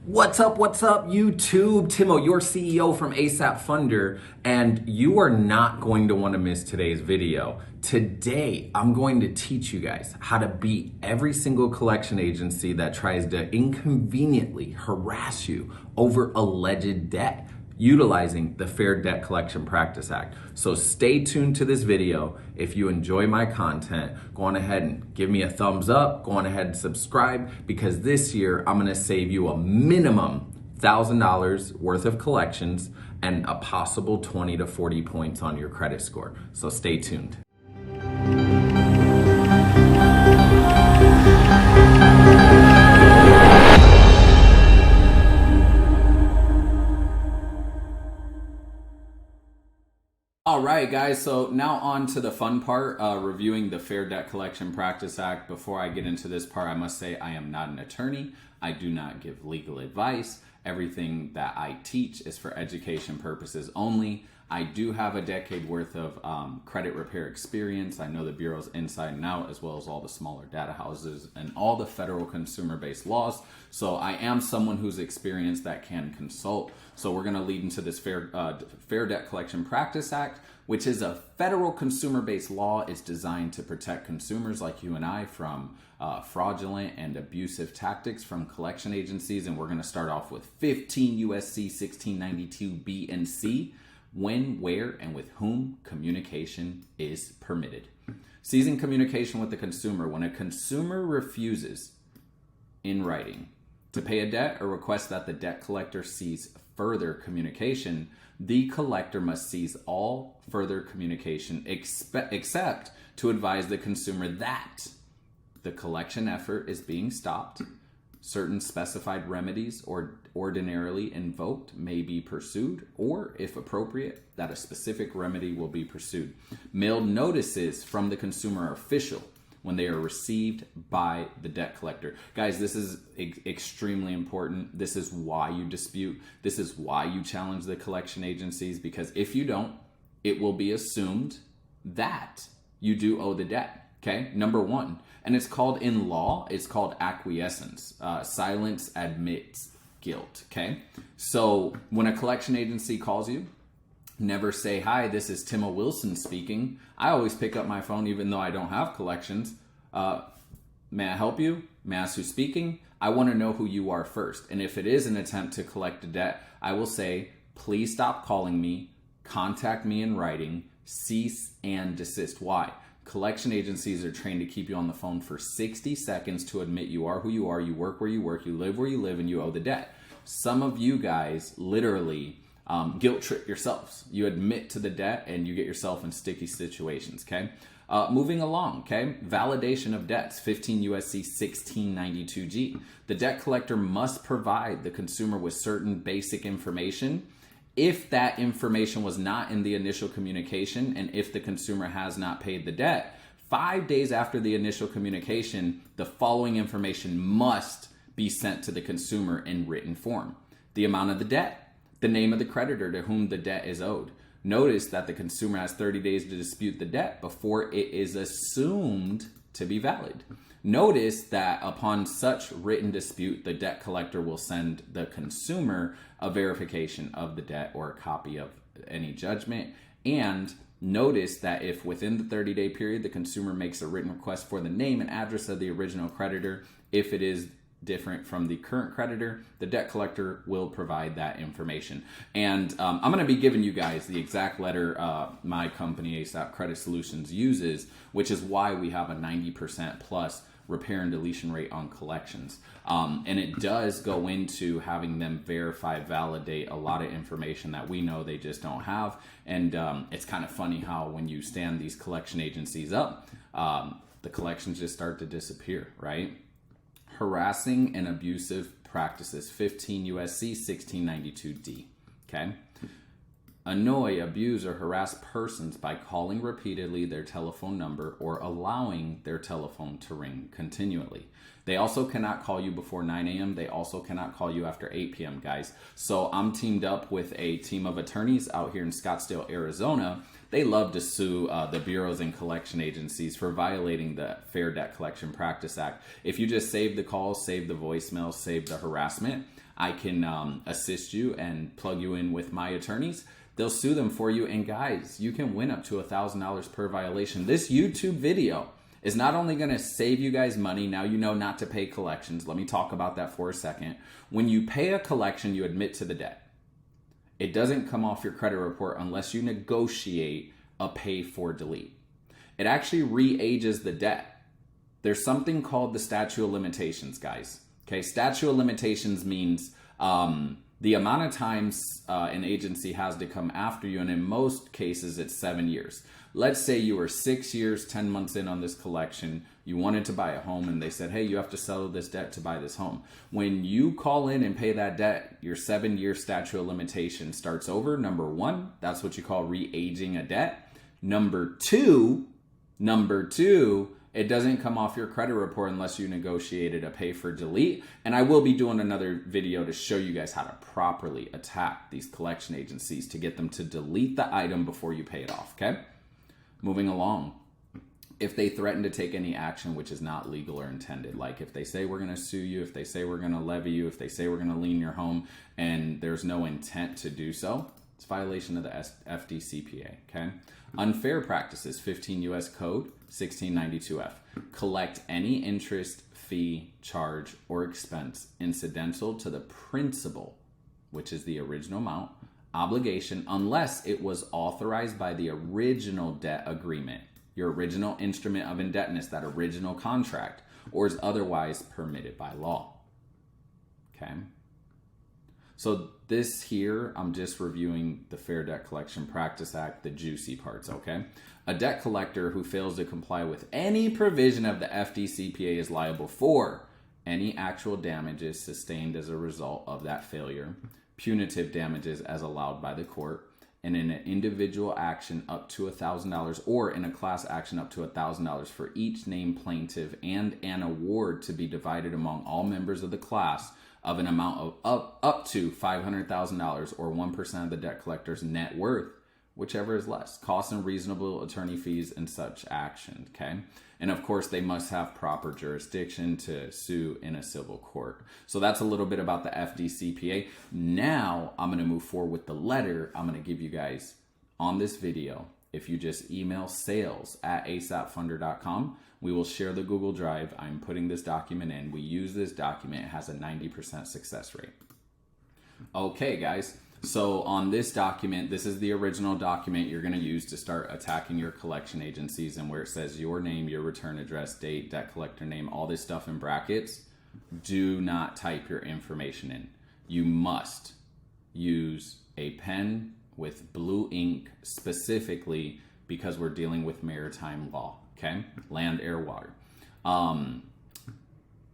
What's up, YouTube? Timo, your CEO from ASAP Funder, and you are not going to want to miss today's video. Today, I'm going to teach you guys how to beat every single collection agency that tries to inconveniently harass you over alleged debt, utilizing the Fair Debt Collection Practice Act. So stay tuned to this video. If you enjoy my content, go on ahead and give me a thumbs up, go on ahead and subscribe, because this year I'm gonna save you a minimum $1,000 worth of collections and a possible 20 to 40 points on your credit score. So stay tuned. All right, guys, so now on to the fun part, reviewing the Fair Debt Collection Practice Act. Before I get into this part, I must say I am not an attorney. I do not give legal advice. Everything that I teach is for education purposes only. I do have a decade worth of credit repair experience. I know the bureaus inside and out, as well as all the smaller data houses and all the federal consumer-based laws. So I am someone who's experienced that can consult. So we're going to lead into this Fair Debt Collection Practice Act, which is a federal consumer-based law. It's designed to protect consumers like you and I from fraudulent and abusive tactics from collection agencies. And we're going to start off with 15 USC 1692 B and C. When, where, and with whom communication is permitted. Ceasing communication with the consumer. When a consumer refuses in writing to pay a debt or requests that the debt collector cease further communication, the collector must cease all further communication except to advise the consumer that the collection effort is being stopped. Certain specified remedies or ordinarily invoked may be pursued, or if appropriate, that a specific remedy will be pursued. Mailed notices from the consumer are official when they are received by the debt collector. Guys, this is extremely important. This is why you dispute. This is why you challenge the collection agencies, because if you don't, it will be assumed that you do owe the debt. Okay, number one. And it's called, in law, it's called acquiescence. Silence admits guilt, okay? So when a collection agency calls you, never say, "Hi, this is Timo Wilson speaking." I always pick up my phone even though I don't have collections. May I help you? May I ask who's speaking? I want to know who you are first. And if it is an attempt to collect a debt, I will say, "Please stop calling me, contact me in writing, cease and desist." Why? Collection agencies are trained to keep you on the phone for 60 seconds to admit you are who you are, you work where you work, you live where you live, and you owe the debt. Some of you guys literally guilt trip yourselves. You admit to the debt and you get yourself in sticky situations, okay? Moving along, okay? Validation of debts, 15 USC 1692G. The debt collector must provide the consumer with certain basic information. If that information was not in the initial communication, and if the consumer has not paid the debt, 5 days after the initial communication, the following information must be sent to the consumer in written form: the amount of the debt, the name of the creditor to whom the debt is owed. Notice that the consumer has 30 days to dispute the debt before it is assumed to be valid. Notice that upon such written dispute, the debt collector will send the consumer a verification of the debt or a copy of any judgment. And notice that if within the 30-day period, the consumer makes a written request for the name and address of the original creditor, if it is different from the current creditor, the debt collector will provide that information. And I'm going to be giving you guys the exact letter my company, ASAP Credit Solutions, uses, which is why we have a 90% plus repair and deletion rate on collections. And it does go into having them verify, validate a lot of information that we know they just don't have. And it's kind of funny how when you stand these collection agencies up, the collections just start to disappear, right? Harassing and abusive practices, 15 USC 1692D, okay? Annoy, abuse, or harass persons by calling repeatedly their telephone number or allowing their telephone to ring continually. They also cannot call you before 9 a.m. They also cannot call you after 8 p.m., guys. So I'm teamed up with a team of attorneys out here in Scottsdale, Arizona. They love to sue the bureaus and collection agencies for violating the Fair Debt Collection Practice Act. If you just save the calls, save the voicemails, save the harassment, I can assist you and plug you in with my attorneys. They'll sue them for you. And guys, you can win up to $1,000 per violation. This YouTube video is not only going to save you guys money. Now you know not to pay collections. Let me talk about that for a second. When you pay a collection, you admit to the debt. It doesn't come off your credit report unless you negotiate a pay for delete. It actually re-ages the debt. There's something called the statute of limitations, guys. Okay, statute of limitations means the amount of times an agency has to come after you, and in most cases, it's 7 years. Let's say you were 6 years, 10 months in on this collection. You wanted to buy a home, and they said, hey, you have to settle this debt to buy this home. When you call in and pay that debt, your 7-year statute of limitation starts over. Number one, that's what you call re-aging a debt. Number two, it doesn't come off your credit report unless you negotiated a pay for delete. And I will be doing another video to show you guys how to properly attack these collection agencies to get them to delete the item before you pay it off, okay? Moving along. If they threaten to take any action which is not legal or intended, like if they say we're going to sue you, if they say we're going to levy you, if they say we're going to lien your home, and there's no intent to do so, it's a violation of the FDCPA, okay? Unfair practices, 15 U.S. Code 1692F. Collect any interest, fee, charge, or expense incidental to the principal, which is the original amount, obligation, unless it was authorized by the original debt agreement, your original instrument of indebtedness, that original contract, or is otherwise permitted by law. Okay? So this here, I'm just reviewing the Fair Debt Collection Practice Act, the juicy parts, okay? A debt collector who fails to comply with any provision of the FDCPA is liable for any actual damages sustained as a result of that failure, punitive damages as allowed by the court, and in an individual action up to $1,000 or in a class action up to $1,000 for each named plaintiff, and an award to be divided among all members of the class of an amount of up to $500,000 or 1% of the debt collector's net worth, whichever is less. Costs and reasonable attorney fees in such action, okay? And of course, they must have proper jurisdiction to sue in a civil court. So that's a little bit about the FDCPA. Now, I'm going to move forward with the letter I'm going to give you guys on this video. If you just email sales@asapfunder.com, we will share the Google Drive. I'm putting this document in. We use this document. It has a 90% success rate. Okay, guys. So on this document, this is the original document you're going to use to start attacking your collection agencies, and where it says your name, your return address, date, debt collector name, all this stuff in brackets. Do not type your information in. You must use a pen with blue ink, specifically because we're dealing with maritime law, okay? Land, air, water.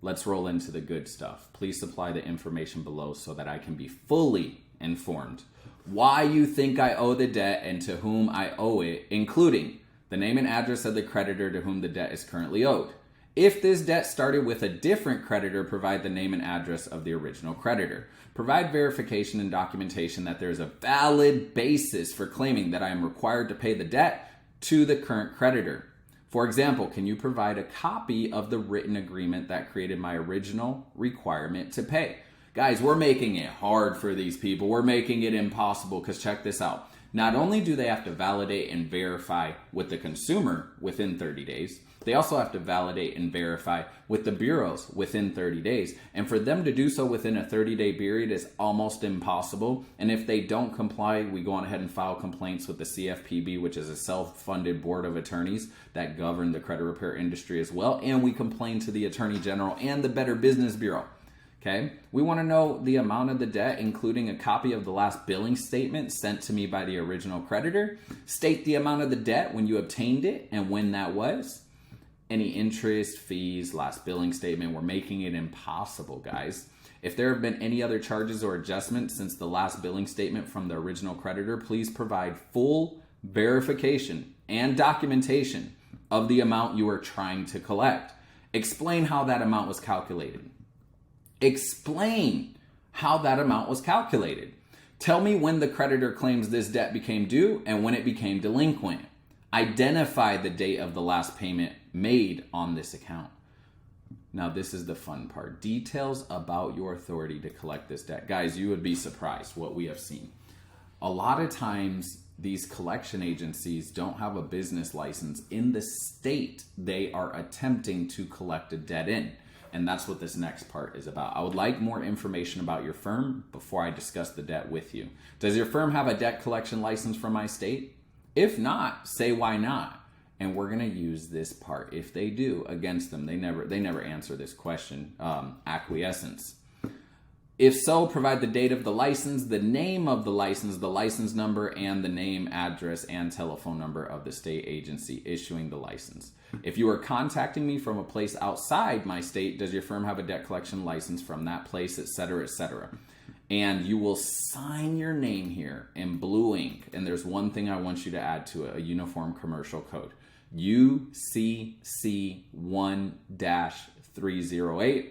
Let's roll into the good stuff. Please supply the information below so that I can be fully informed why you think I owe the debt and to whom I owe it, including the name and address of the creditor to whom the debt is currently owed. If this debt started with a different creditor, provide the name and address of the original creditor. Provide verification and documentation that there is a valid basis for claiming that I am required to pay the debt to the current creditor. For example, can you provide a copy of the written agreement that created my original requirement to pay? Guys, we're making it hard for these people. We're making it impossible, because check this out. Not only do they have to validate and verify with the consumer within 30 days, they also have to validate and verify with the bureaus within 30 days. And for them to do so within a 30-day period is almost impossible. And if they don't comply, we go on ahead and file complaints with the CFPB, which is a self-funded board of attorneys that govern the credit repair industry as well. And we complain to the Attorney General and the Better Business Bureau. Okay, we want to know the amount of the debt, including a copy of the last billing statement sent to me by the original creditor. State the amount of the debt when you obtained it and when that was. Any interest, fees, last billing statement. We're making it impossible, guys. If there have been any other charges or adjustments since the last billing statement from the original creditor, please provide full verification and documentation of the amount you are trying to collect. Explain how that amount was calculated. Explain how that amount was calculated. Tell me when the creditor claims this debt became due and when it became delinquent. Identify the date of the last payment made on this account. Now, this is the fun part. Details about your authority to collect this debt. Guys, you would be surprised what we have seen. A lot of times, these collection agencies don't have a business license in the state they are attempting to collect a debt in. And that's what this next part is about. I would like more information about your firm before I discuss the debt with you. Does your firm have a debt collection license from my state? If not, say why not. And we're gonna use this part, if they do, against them. They never answer this question, acquiescence. If so, provide the date of the license, the name of the license number, and the name, address, and telephone number of the state agency issuing the license. If you are contacting me from a place outside my state, does your firm have a debt collection license from that place, etc., etc.? And you will sign your name here in blue ink. And there's one thing I want you to add to it, a uniform commercial code. UCC 1-308.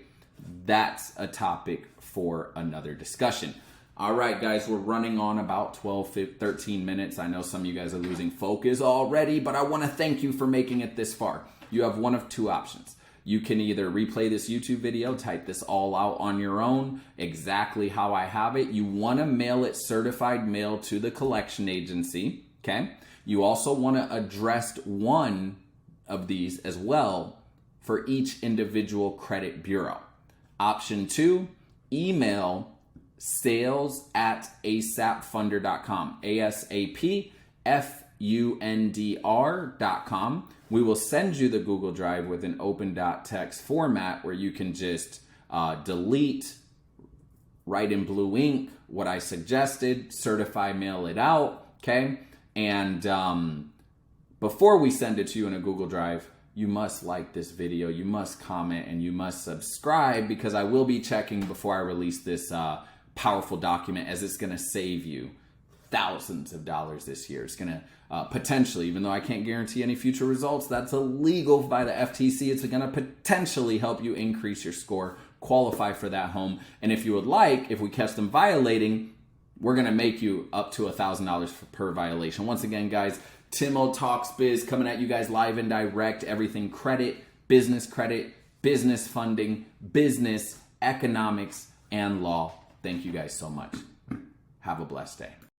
That's a topic for another discussion. All right, guys, we're running on about 13 minutes. I know some of you guys are losing focus already, but I want to thank you for making it this far. You have one of two options. You can either replay this YouTube video, type this all out on your own, exactly how I have it. You want to mail it certified mail to the collection agency, okay? You also want to address one of these as well for each individual credit bureau. Option 2, email sales@asapfunder.com, ASAPFUNDR.com. We will send you the Google Drive with an open.txt format where you can just delete, write in blue ink what I suggested, certify mail it out, okay? And before we send it to you in a Google Drive, you must like this video, you must comment, and you must subscribe, because I will be checking before I release this powerful document, as it's going to save you thousands of dollars this year. It's going to potentially, even though I can't guarantee any future results, that's illegal by the FTC, it's going to potentially help you increase your score, qualify for that home. And if you would like, if we catch them violating, we're going to make you up to $1,000 per violation. Once again, guys, Timo Talks Biz coming at you guys live and direct. Everything credit, business funding, business, economics, and law. Thank you guys so much. Have a blessed day.